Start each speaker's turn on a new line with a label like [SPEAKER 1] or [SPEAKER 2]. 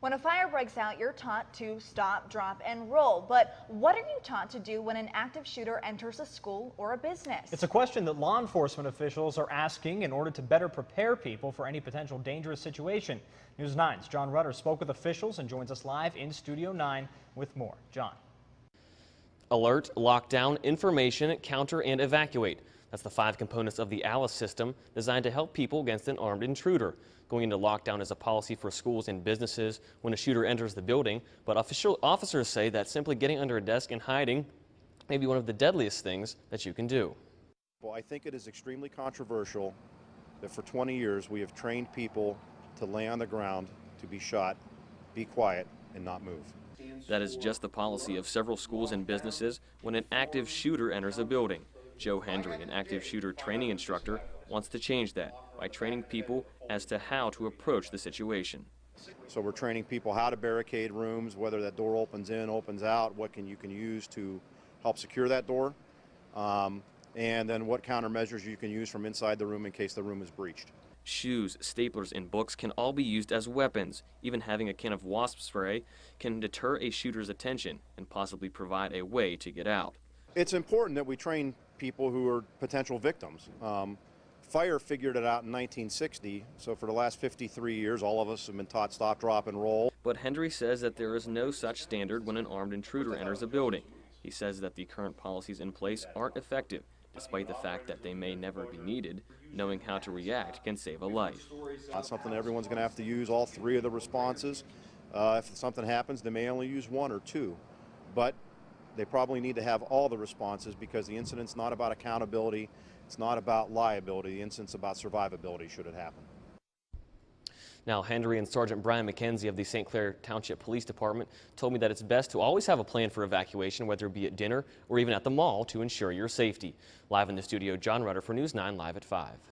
[SPEAKER 1] When a fire breaks out, you're taught to stop, drop, and roll. But what are you taught to do when an active shooter enters a school or a business?
[SPEAKER 2] It's a question that law enforcement officials are asking in order to better prepare people for any potential dangerous situation. News 9's John Rutter spoke with officials and joins us live in Studio 9 with more. John.
[SPEAKER 3] Alert, lockdown, information, counter, and evacuate. That's the 5 components of the ALICE system designed to help people against an armed intruder. Going into lockdown is a policy for schools and businesses when a shooter enters the building, but officers say that simply getting under a desk and hiding may be one of the deadliest things that you can do.
[SPEAKER 4] Well, I think it is extremely controversial that for 20 years we have trained people to lay on the ground, to be shot, be quiet, and not move.
[SPEAKER 3] That is just the policy of several schools and businesses when an active shooter enters a building. Joe Hendry, an active shooter training instructor, wants to change that by training people as to how to approach the situation.
[SPEAKER 4] So we're training people how to barricade rooms, whether that door opens in, opens out, what you can use to help secure that door, and then what countermeasures you can use from inside the room in case the room is breached.
[SPEAKER 3] Shoes, staplers, and books can all be used as weapons. Even having a can of wasp spray can deter a shooter's attention and possibly provide a way to get out.
[SPEAKER 4] It's important that we train people who are potential victims. Fire figured it out in 1960, so for the last 53 years all of us have been taught stop, drop, and roll.
[SPEAKER 3] But Hendry says that there is no such standard when an armed intruder enters a building. He says that the current policies in place aren't effective, despite the fact that they may never be needed. Knowing how to react can save a life.
[SPEAKER 4] That's something everyone's going to have to use all 3 of the responses. If something happens, they may only use 1 or 2, but they probably need to have all the responses because the incident's not about accountability, it's not about liability, the incident's about survivability should it happen.
[SPEAKER 3] Now, Hendry and Sergeant Brian McKenzie of the St. Clair Township Police Department told me that it's best to always have a plan for evacuation, whether it be at dinner or even at the mall, to ensure your safety. Live in the studio, John Rutter for News 9 Live at 5.